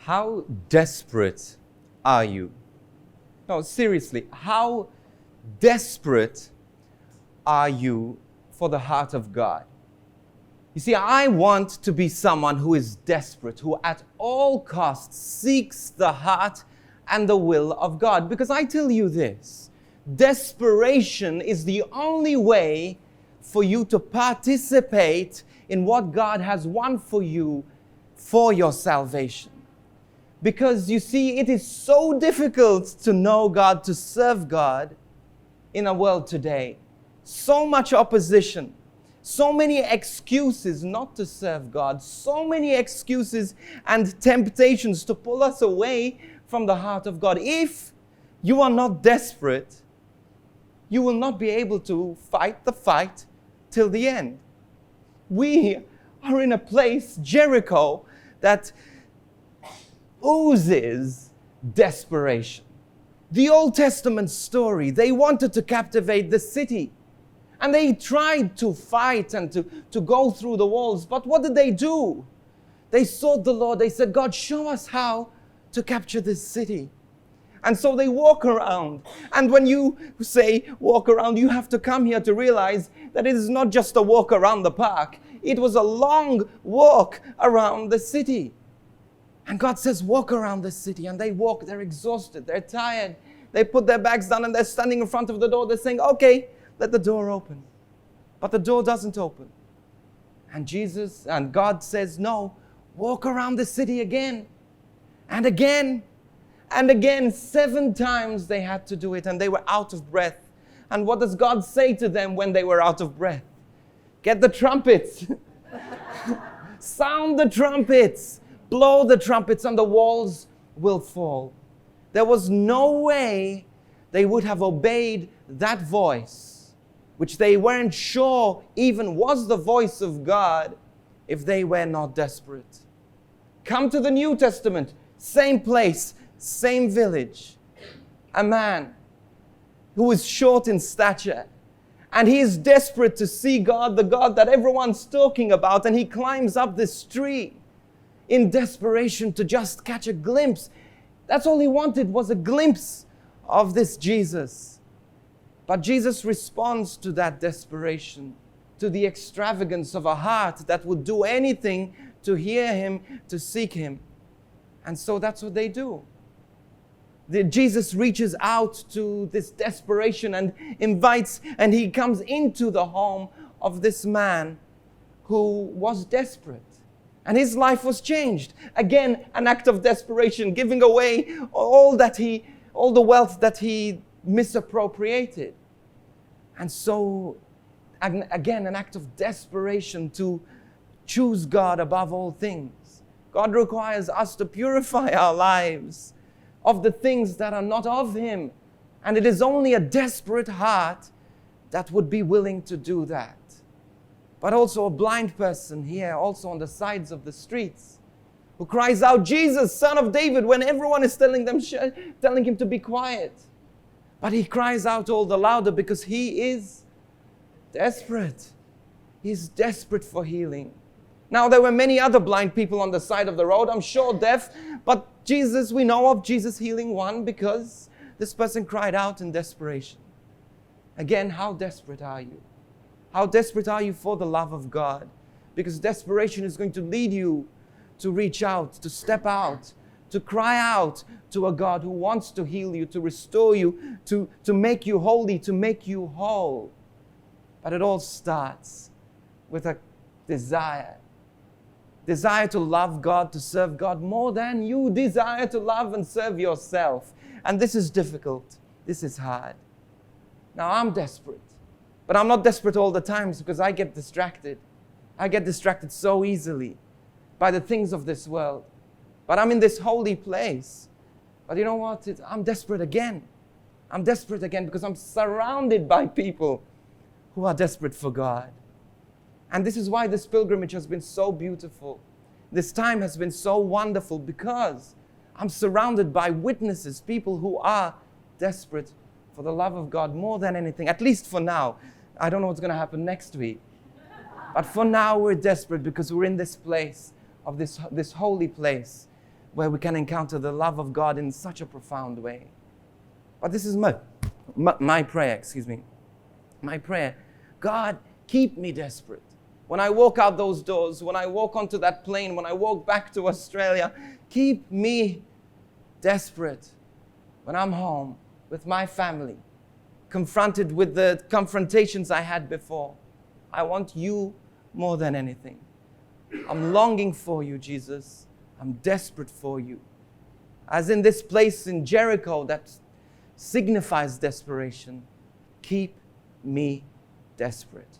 How desperate are you? No, seriously, how desperate are you for the heart of God? You see, I want to be someone who is desperate, who at all costs seeks the heart and the will of God. Because I tell you this, desperation is the only way for you to participate in what God has won for you for your salvation. Because you see, it is so difficult to know God, to serve God in a world today. So much opposition, so many excuses not to serve God, so many excuses and temptations to pull us away from the heart of God. If you are not desperate, you will not be able to fight the fight till the end. We are in a place, Jericho, that oozes desperation. The Old Testament story, they wanted to captivate the city. And they tried to fight and to go through the walls. But what did they do? They sought the Lord. They said, God, show us how to capture this city. And so they walk around. And when you say walk around, you have to come here to realize that it is not just a walk around the park. It was a long walk around the city. And God says, walk around the city. And they walk, they're exhausted, they're tired. They put their bags down and they're standing in front of the door. They're saying, okay, let the door open. But the door doesn't open. And God says, no, walk around the city again. And again. And again, 7 times they had to do it, and they were out of breath. And what does God say to them when they were out of breath? Get the trumpets. Sound the trumpets. Blow the trumpets, and the walls will fall. There was no way they would have obeyed that voice, which they weren't sure even was the voice of God, if they were not desperate. Come to the New Testament, same place, same village. A man who is short in stature, and he is desperate to see God, the God that everyone's talking about, and he climbs up this tree in desperation to just catch a glimpse. That's all he wanted, was a glimpse of this Jesus. But Jesus responds to that desperation, to the extravagance of a heart that would do anything to hear him, to seek him. And so that's what they do. Jesus reaches out to this desperation and invites, and he comes into the home of this man who was desperate. And his life was changed. Again, an act of desperation, giving away all the wealth that he misappropriated. And so, again, an act of desperation to choose God above all things. God requires us to purify our lives of the things that are not of him. And it is only a desperate heart that would be willing to do that. But also a blind person here, also on the sides of the streets, who cries out, Jesus, Son of David, when everyone is telling him to be quiet. But he cries out all the louder because he is desperate. He's desperate for healing. Now, there were many other blind people on the side of the road, I'm sure deaf, but Jesus, we know of Jesus healing one because this person cried out in desperation. Again, how desperate are you? How desperate are you for the love of God? Because desperation is going to lead you to reach out, to step out, to cry out to a God who wants to heal you, to restore you, to make you holy, to make you whole. But it all starts with a desire. Desire to love God, to serve God more than you desire to love and serve yourself. And this is difficult. This is hard. Now, I'm desperate. But I'm not desperate all the time because I get distracted. I get distracted so easily by the things of this world. But I'm in this holy place. But you know what? I'm desperate again. I'm desperate again because I'm surrounded by people who are desperate for God. And this is why this pilgrimage has been so beautiful. This time has been so wonderful because I'm surrounded by witnesses, people who are desperate for the love of God more than anything, at least for now. I don't know what's going to happen next week. But for now, we're desperate because we're in this place, of this holy place, where we can encounter the love of God in such a profound way. But this is my prayer, My prayer, God, keep me desperate. When I walk out those doors, when I walk onto that plane, when I walk back to Australia, keep me desperate. When I'm home with my family, confronted with the confrontations I had before, I want you more than anything. I'm longing for you, Jesus. I'm desperate for you. As in this place in Jericho that signifies desperation, keep me desperate.